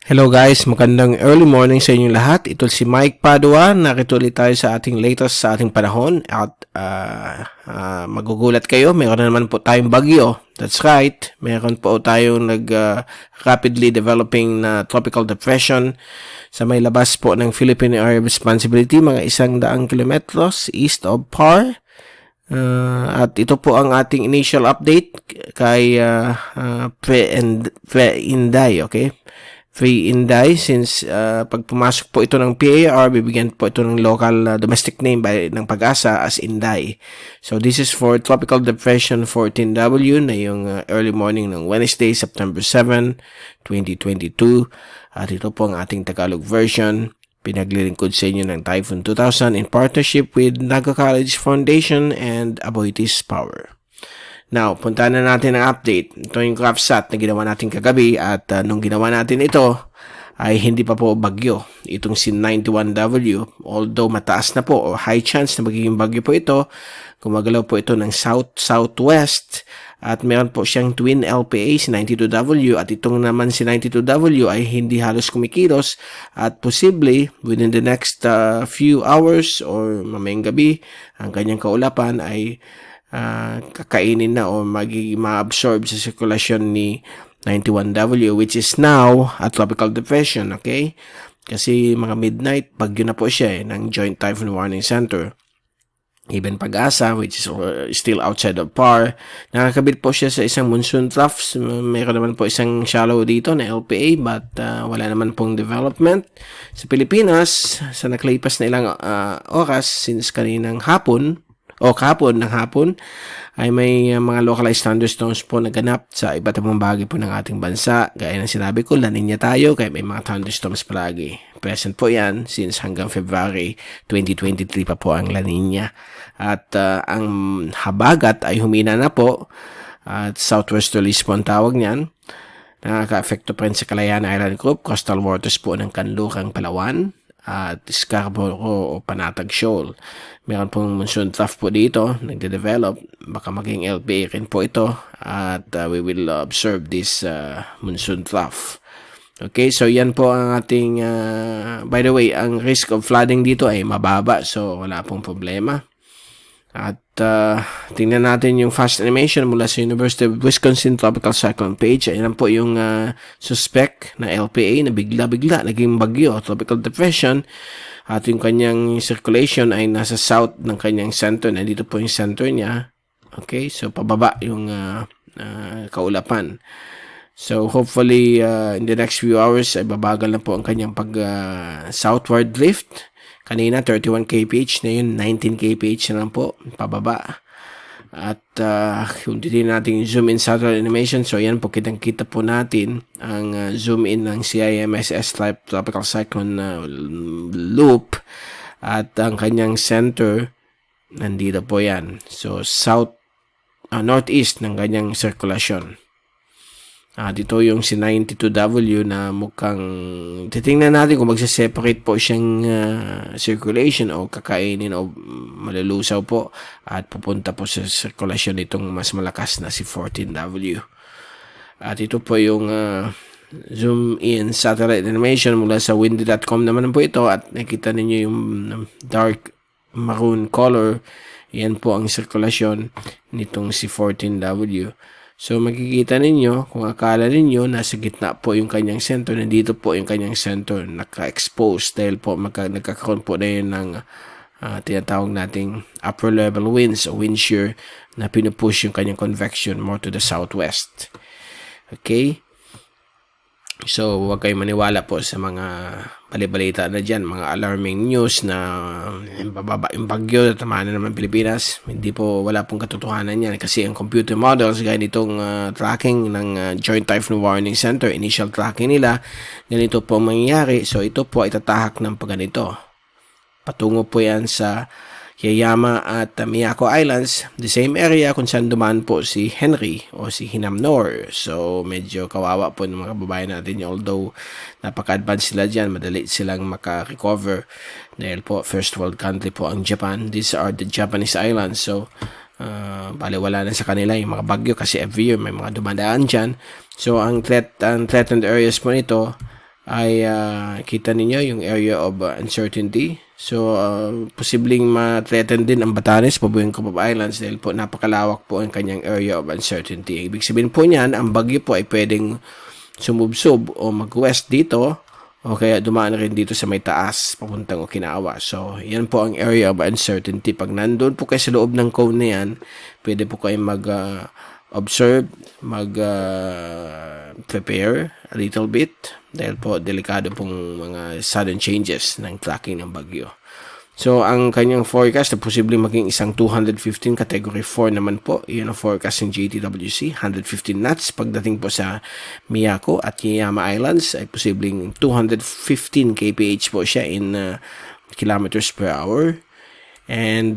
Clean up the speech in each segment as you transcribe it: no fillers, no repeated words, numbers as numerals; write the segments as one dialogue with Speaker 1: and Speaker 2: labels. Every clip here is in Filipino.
Speaker 1: Hello guys, magandang early morning sa inyong lahat. Ito si Mike Padua. Nakita ulit tayo sa ating latest sa ating panahon at magugulat kayo, meron na naman po tayong bagyo. That's right, meron po tayong rapidly developing na tropical depression sa may labas po ng Philippine Area of Responsibility, mga 100 kilometros east of PAR. At ito po ang ating initial update kay Pre-Inday, okay? Pre-Inday, since pag pumasok po ito ng PAR, bibigyan po ito ng local domestic name ng Pag-asa as Inday. So this is for Tropical Depression 14W na yung early morning ng Wednesday, September 7, 2022. At ito po ang ating Tagalog version. Pinaglilingkod sa inyo ng Typhoon 2000 in partnership with Naga College Foundation and Aboitiz Power. Now, puntahan na natin ang update. Ito yung GraphSat na ginawa natin kagabi at nung ginawa natin ito ay hindi pa po bagyo. Itong si 91W, although mataas na po o high chance na magiging bagyo po ito, gumagalaw po ito ng south-southwest at meron po siyang twin LPA si 92W at itong naman si 92W ay hindi halos kumikilos at posibly within the next few hours or mamayang gabi ang kanyang kaulapan ay kakainin na o ma-absorb sa sirkulasyon ni 91W, which is now a tropical depression, okay? Kasi mga midnight, bagyo na po siya ng Joint Typhoon Warning Center. Even Pag-asa, which is still outside of PAR, nakakabit po siya sa isang monsoon trough. Mayroon naman po isang shallow dito na LPA, but wala naman pong development. Sa Pilipinas, sa nakalipas na ilang oras since kaninang hapon, o kahapon ng hapon, ay may mga localized thunderstorms po naganap sa iba't ibang bahagi po ng ating bansa. Gaya ng sinabi ko, La Niña tayo, kaya may mga thunderstorms palagi. Present po yan since hanggang February 2023 pa po ang La Niña. At ang habagat ay humina na po at southwesterlies po ang tawag niyan. Nakaka-apekto pa rin sa Kalayaan Island Group, coastal waters po ng Canlucang, Palawan, at Scarborough o Panatag Shoal. Meron pong monsoon trough po dito, nagde-develop. Baka maging LPA rin po ito at we will observe this monsoon trough. Okay, so yan po ang ating, by the way, ang risk of flooding dito ay mababa, so wala pong problema. At tingnan natin yung fast animation mula sa University of Wisconsin Tropical Cyclone page. Ayan po yung suspect na LPA na bigla-bigla naging bagyo, tropical depression. At yung kanyang circulation ay nasa south ng kanyang center. Nandito po yung center niya. Okay, so pababa yung kaulapan. So hopefully in the next few hours ay babagal na po ang kanyang southward drift. Kanina 31 kph, na yun 19 kph na lang po, pababa. At kung titignan natin yung zoom in satellite animation, so yan po kitang-kita po natin ang zoom in ng CIMSS type tropical cyclone loop at ang kanyang center nandito po yan. So northeast ng kanyang sirkulasyon. Dito yung si 92W na mukhang titingnan natin kung magsa-separate po siyang circulation o kakainin o malulusaw po at pupunta po sa circulation nitong mas malakas na si 14W. At ito po yung zoom in satellite animation mula sa windy.com naman po ito at nakita ninyo yung dark maroon color. Yan po ang circulation nitong si 14W. So, makikita ninyo, kung akala ninyo, nasa gitna po yung kanyang center, nandito po yung kanyang center, naka-expose dahil po nagkakaroon po na yun ng tinatawag nating upper level winds o wind shear na pinupush yung kanyang convection more to the southwest. Okay? So, huwag kayong maniwala po sa mga balibalita na dyan, mga alarming news na bababa yung bagyo, tamaan na naman Pilipinas. Hindi po, wala pong katotohanan yan kasi ang computer models, gaya nitong tracking ng Joint Typhoon Warning Center, initial tracking nila, ganito po mangyayari. So, ito po ay tatahak ng pagganito. Patungo po yan sa Yayama at Miyako Islands, the same area kung saan dumaan po si Henry o si Hinamnor. So, medyo kawawa po ng mga kababayan natin. Although, napaka-advanced sila dyan, madali silang maka-recover. Dahil po, first world country po ang Japan. These are the Japanese islands. So, baliwala na sa kanila yung mga bagyo kasi every year may mga dumadaan dyan. So, ang threatened areas po nito ay kita ninyo yung area of uncertainty. So, posibleng ma-threaten din ang Batanes, Pabuyan Copap Islands dahil po napakalawak po ang kanyang area of uncertainty. Ibig sabihin po niyan, ang bagyo po ay pwedeng sumubsob o mag-west dito o kaya dumaan rin dito sa may taas papuntang Okinawa. So, yan po ang area of uncertainty. Pag nandun po kayo sa loob ng cone na yan, pwede po kayong mag-observe, mag-prepare a little bit dahil po delikado pong mga sudden changes ng tracking ng bagyo. So, ang kanyang forecast na posibleng maging isang 215 category 4 naman po. Iyan ang forecast ng JTWC, 115 knots. Pagdating po sa Miyako at Yeyama Islands ay posibleng 215 kph po siya in kilometers per hour. And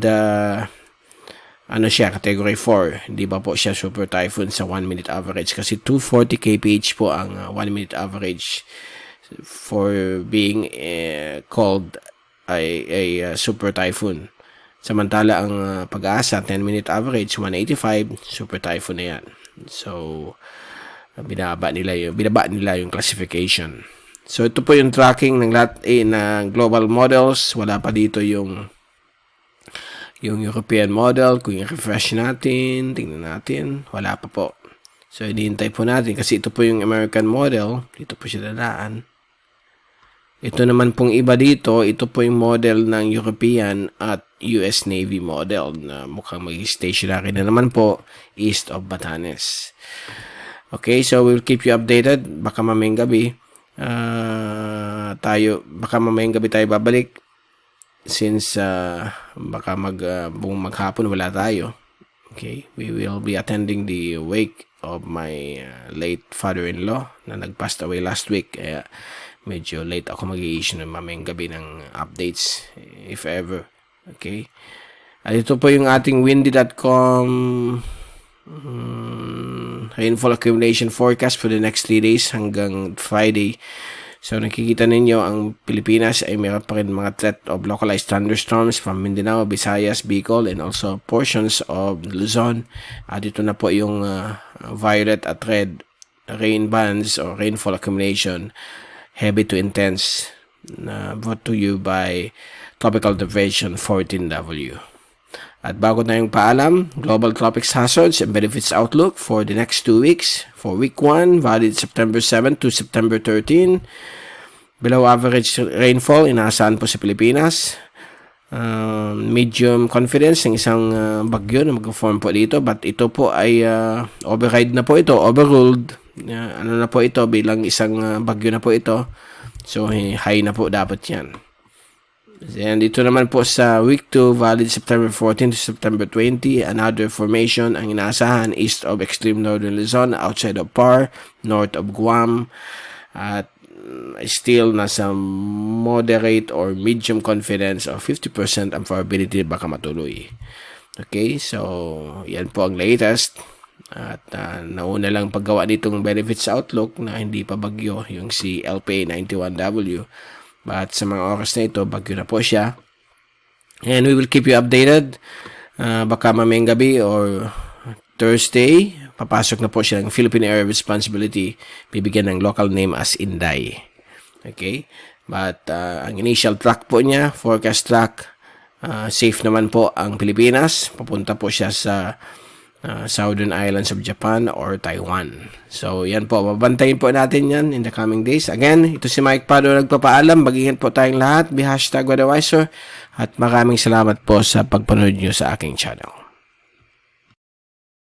Speaker 1: ano siya, category 4. Hindi ba po siya super typhoon sa 1 minute average kasi 240 kph po ang 1 minute average for being called ay super typhoon. Samantala ang Pag-asa 10-minute average 185, super typhoon na yan. So binaba nila yung classification. So ito po yung tracking ng lahat ng global models. Wala pa dito yung European model. Kung i-refresh natin, tingnan natin, wala pa po. So hinihintay po natin kasi ito po yung American model. Dito po siya dadaan. Ito naman pong iba dito, ito po yung model ng European at US Navy model na mukhang mag-stationary na naman po east of Batanes. Okay, so we'll keep you updated. Baka mamayang gabi tayo babalik since baka maghapon wala tayo. Okay, we will be attending the wake of my late father-in-law na nag-passed away last week. Kaya medyo late ako mag-i-issue ng mamayang gabi ng updates, if ever. Okay? At ito po yung ating windy.com rainfall accumulation forecast for the next 3 days hanggang Friday. So, nakikita ninyo, ang Pilipinas ay mayroon pa rin mga threat of localized thunderstorms from Mindanao, Visayas, Bicol, and also portions of Luzon. At ito na po yung violet at red rain bands or rainfall accumulation, heavy to intense, brought to you by Tropical Depression 14W. At bago tayong paalam, Global Tropics Hazards and Benefits Outlook for the next 2 weeks. For week 1, valid September 7 to September 13. Below average rainfall, inaasahan po sa Pilipinas. Medium confidence ng isang bagyo na mag-form po dito. But ito po ay override na po ito, overruled. Ano na po ito, bilang isang bagyo na po ito. So, high na po dapat yan. And dito naman po sa week 2, valid September 14 to September 20, another formation ang inaasahan east of extreme northern Luzon, outside of Par, north of Guam, at still nasa moderate or medium confidence of 50% ang probability baka matuloy. Okay, so yan po ang latest. At nauna lang paggawa nitong benefits outlook na hindi pa bagyo, yung si LPA91W. But sa mga oras na ito, bagyo na po siya. And we will keep you updated. Baka mamayang gabi or Thursday, papasok na po siya ng Philippine Area of Responsibility. Bibigyan ng local name as Inday. Okay? But ang initial track po niya, forecast track, safe naman po ang Pilipinas. Papunta po siya sa Southern Islands of Japan or Taiwan. So, yan po. Babantayin po natin yan in the coming days. Again, ito si Mike Pado nagpapaalam. Mag-ingat po tayong lahat. Be #weatherwiser. At maraming salamat po sa pagpanood nyo sa aking channel.